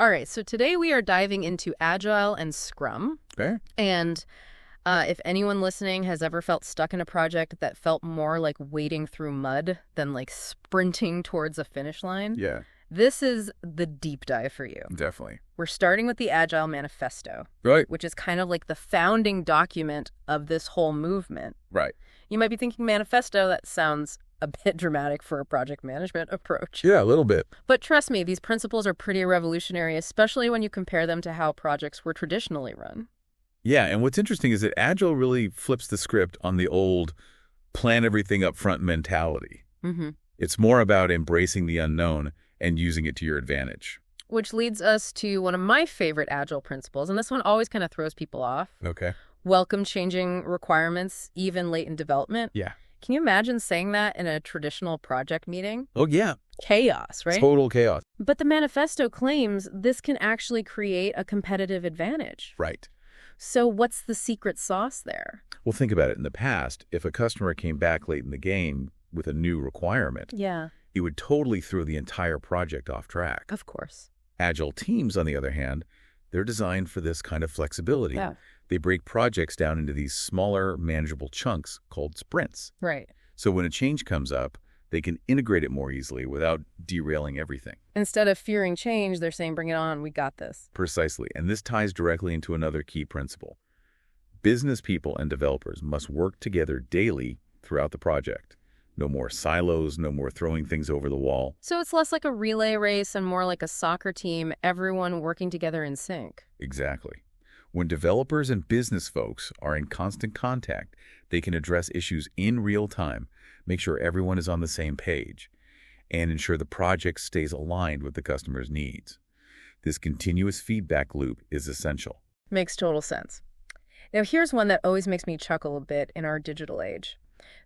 All right, so today we are diving into Agile and Scrum. Okay. And if anyone listening has ever felt stuck in a project that felt more like wading through mud than like sprinting towards a finish line, Yeah, this is the deep dive for you. definitely. We're starting with the Agile Manifesto, Right. which is kind of like the founding document of this whole movement. Right. You might be thinking manifesto, that sounds a bit dramatic for a project management approach. Yeah, a little bit. But trust me, these principles are pretty revolutionary, especially when you compare them to how projects were traditionally run. Yeah, and what's interesting is that Agile really flips the script on the old plan everything up front mentality. Mm-hmm. It's more about embracing the unknown and using it to your advantage. Which leads us to one of my favorite Agile principles, and this one always kind of throws people off. Okay. Welcome changing requirements, even late in development. Yeah. Can you imagine saying that in a traditional project meeting? Oh, yeah. Chaos, right? Total chaos. But the manifesto claims this can actually create a competitive advantage. Right. So what's the secret sauce there? Well, think about it. In the past, if a customer came back late in the game with a new requirement, Yeah, it would totally throw the entire project off track. of course. Agile teams, on the other hand, they're designed for this kind of flexibility. Yeah. They break projects down into these smaller, manageable chunks called sprints. Right. So when a change comes up, they can integrate it more easily without derailing everything. Instead of fearing change, they're saying, bring it on, we got this. Precisely. And this ties directly into another key principle. Business people and developers must work together daily throughout the project. No more silos, no more throwing things over the wall. So it's less like a relay race and more like a soccer team, everyone working together in sync. Exactly. When developers and business folks are in constant contact, they can address issues in real time, make sure everyone is on the same page, and ensure the project stays aligned with the customer's needs. This continuous feedback loop is essential. Makes total sense. Now here's one that always makes me chuckle a bit in our digital age.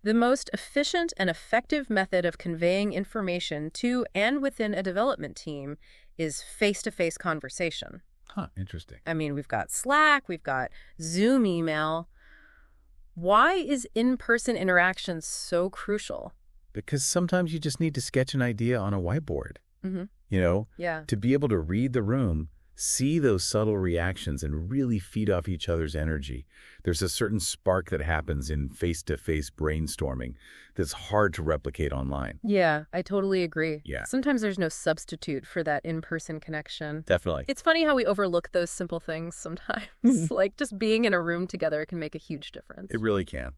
The most efficient and effective method of conveying information to and within a development team is face-to-face conversation. Huh, interesting. I mean, we've got Slack, we've got Zoom email. Why is in-person interaction so crucial? Because sometimes you just need to sketch an idea on a whiteboard. Mm-hmm. Yeah. To be able to read the room, see those subtle reactions, and really feed off each other's energy. There's a certain spark that happens in face-to-face brainstorming that's hard to replicate online. Yeah, I totally agree. Yeah. Sometimes there's no substitute for that in-person connection. Definitely. It's funny how we overlook those simple things sometimes. Like just being in a room together can make a huge difference. It really can.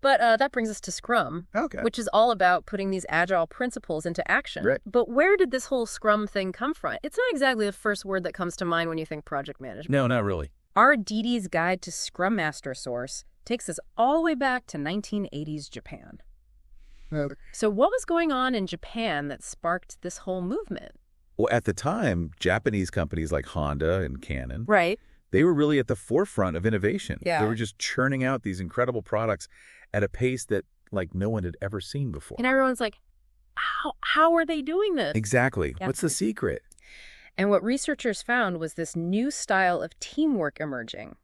But that brings us to Scrum, Okay. which is all about putting these agile principles into action. Right. But where did this whole Scrum thing come from? It's not exactly the first word that comes to mind when you think project management. No, not really. Our DD's Guide to Scrum Master source takes us all the way back to 1980s Japan. So what was going on in Japan that sparked this whole movement? Well, at the time, Japanese companies like Honda and Canon, Right. they were really at the forefront of innovation. Yeah. They were just churning out these incredible products at a pace that like no one had ever seen before. And everyone's like, how are they doing this? Exactly. Yeah. What's the secret? And what researchers found was this new style of teamwork emerging.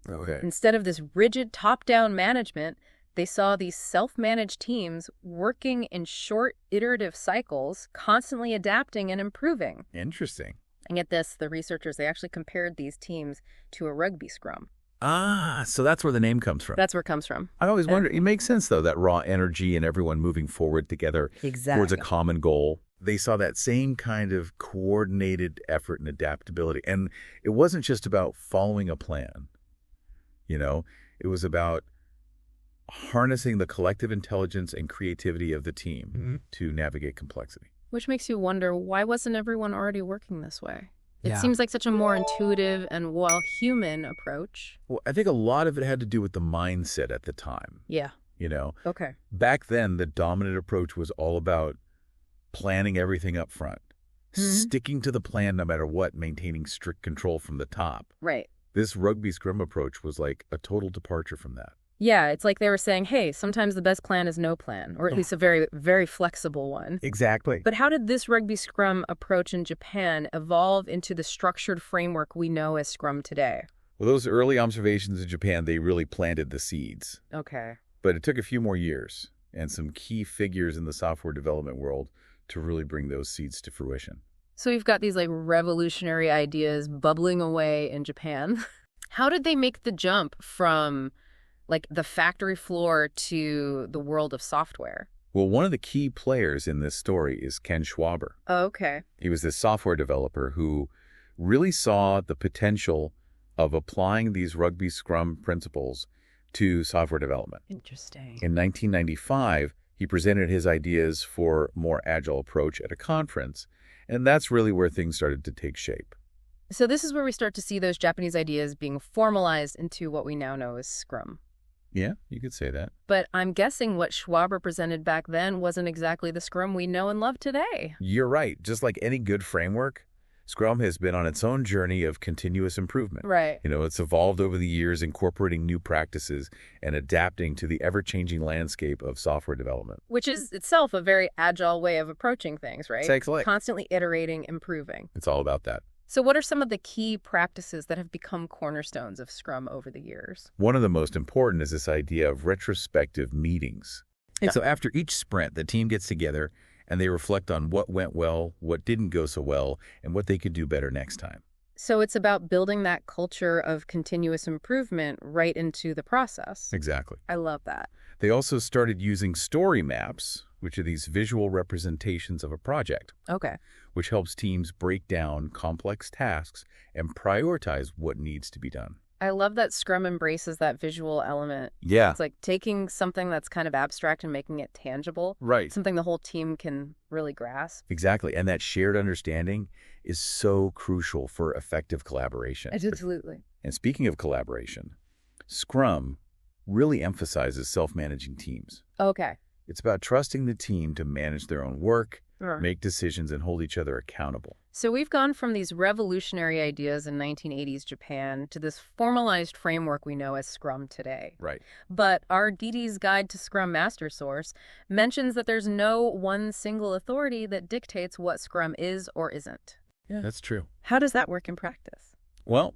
Okay. Instead of this rigid top-down management, they saw these self-managed teams working in short iterative cycles, constantly adapting and improving. Interesting. And get this, the researchers, they actually compared these teams to a rugby scrum. Ah, so that's where the name comes from. That's where it comes from. I always wonder, it makes sense though, that raw energy and everyone moving forward together towards a common goal. They saw that same kind of coordinated effort and adaptability. And it wasn't just about following a plan. It was about harnessing the collective intelligence and creativity of the team to navigate complexity. Which makes you wonder, why wasn't everyone already working this way? It Yeah. seems like such a more intuitive and, well, human approach. Well, I think a lot of it had to do with the mindset at the time. Yeah. Okay. Back then, the dominant approach was all about planning everything up front, sticking to the plan no matter what, maintaining strict control from the top. Right. This rugby scrum approach was like a total departure from that. Yeah, it's like they were saying, hey, sometimes the best plan is no plan, or at least a very, very flexible one. Exactly. But how did this rugby scrum approach in Japan evolve into the structured framework we know as Scrum today? Well, those early observations in Japan, they really planted the seeds. Okay. But it took a few more years and some key figures in the software development world to really bring those seeds to fruition. So we've got these like revolutionary ideas bubbling away in Japan. How did they make the jump from like the factory floor to the world of software? Well, one of the key players in this story is Ken Schwaber. Oh, okay. He was this software developer who really saw the potential of applying these rugby Scrum principles to software development. Interesting. In 1995, he presented his ideas for a more agile approach at a conference, and that's really where things started to take shape. So this is where we start to see those Japanese ideas being formalized into what we now know as Scrum. Yeah, you could say that. But I'm guessing what Schwaber presented back then wasn't exactly the Scrum we know and love today. You're right. Just like any good framework, Scrum has been on its own journey of continuous improvement. Right. It's evolved over the years, incorporating new practices and adapting to the ever-changing landscape of software development. Which is itself a very agile way of approaching things, right? Excellent. Constantly iterating, improving. It's all about that. So what are some of the key practices that have become cornerstones of Scrum over the years? One of the most important is this idea of retrospective meetings. Yeah. So after each sprint, the team gets together and they reflect on what went well, what didn't go so well, and what they could do better next time. So it's about building that culture of continuous improvement right into the process. Exactly. I love that. They also started using story maps, which are these visual representations of a project. Okay. Which helps teams break down complex tasks and prioritize what needs to be done. I love that Scrum embraces that visual element. Yeah. It's like taking something that's kind of abstract and making it tangible. Right. Something the whole team can really grasp. Exactly. And that shared understanding is so crucial for effective collaboration. Absolutely. And speaking of collaboration, Scrum really emphasizes self-managing teams. Okay. It's about trusting the team to manage their own work, Sure. make decisions, and hold each other accountable. So we've gone from these revolutionary ideas in 1980s Japan to this formalized framework we know as Scrum today. Right. But our DD's Guide to Scrum Master source mentions that there's no one single authority that dictates what Scrum is or isn't. Yeah, that's true. How does that work in practice? Well,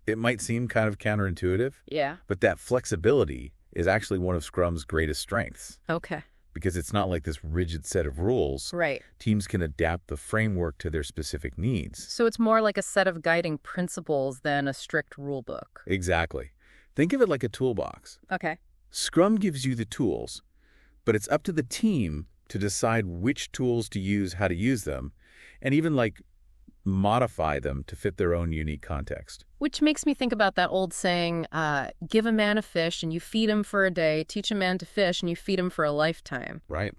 it might seem kind of counterintuitive, Yeah. but that flexibility is actually one of Scrum's greatest strengths. Okay. Because it's not like this rigid set of rules. Right. Teams can adapt the framework to their specific needs. So it's more like a set of guiding principles than a strict rule book. Exactly. Think of it like a toolbox. Okay. Scrum gives you the tools, but it's up to the team to decide which tools to use, how to use them, and even modify them to fit their own unique context. Which makes me think about that old saying, give a man a fish and you feed him for a day, teach a man to fish and you feed him for a lifetime. Right.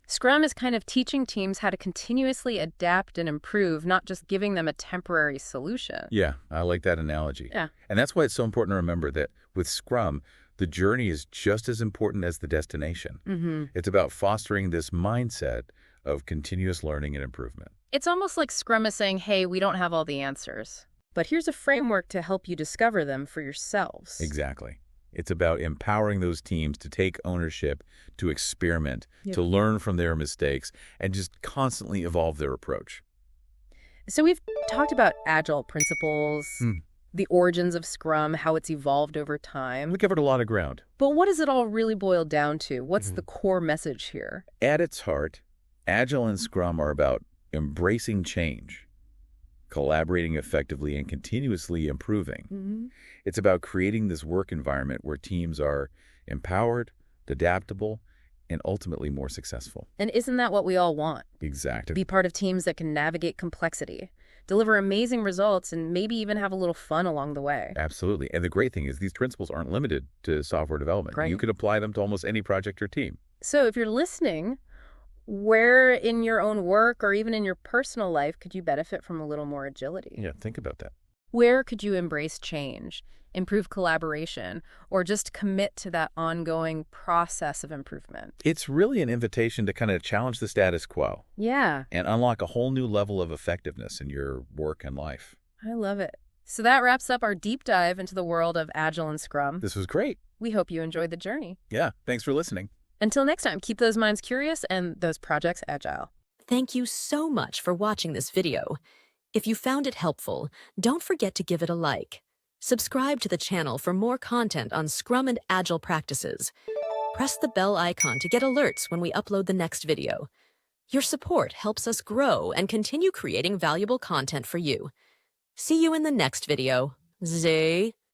Scrum is kind of teaching teams how to continuously adapt and improve, not just giving them a temporary solution. Yeah, I like that analogy. Yeah. And that's why it's so important to remember that with Scrum, the journey is just as important as the destination. Mm-hmm. It's about fostering this mindset of continuous learning and improvement. It's almost like Scrum is saying, hey, we don't have all the answers, but here's a framework to help you discover them for yourselves. Exactly. It's about empowering those teams to take ownership, to experiment, Yep. to learn from their mistakes, and just constantly evolve their approach. So we've talked about agile principles, the origins of Scrum, how it's evolved over time. We covered a lot of ground. But what does it all really boil down to? What's the core message here? At its heart, Agile and Scrum are about embracing change, collaborating effectively, and continuously improving. Mm-hmm. It's about creating this work environment where teams are empowered, adaptable, and ultimately more successful. And isn't that what we all want? Exactly. Be part of teams that can navigate complexity, deliver amazing results, and maybe even have a little fun along the way. Absolutely. And the great thing is these principles aren't limited to software development. Right. You could apply them to almost any project or team. So if you're listening, where in your own work or even in your personal life could you benefit from a little more agility? Yeah, think about that. Where could you embrace change, improve collaboration, or just commit to that ongoing process of improvement? It's really an invitation to kind of challenge the status quo Yeah, and unlock a whole new level of effectiveness in your work and life. I love it. So that wraps up our deep dive into the world of Agile and Scrum. This was great. We hope you enjoyed the journey. Yeah, thanks for listening. Until next time, keep those minds curious and those projects agile. Thank you so much for watching this video. If you found it helpful, don't forget to give it a like. Subscribe to the channel for more content on Scrum and Agile practices. Press the bell icon to get alerts when we upload the next video. Your support helps us grow and continue creating valuable content for you. See you in the next video. Zay.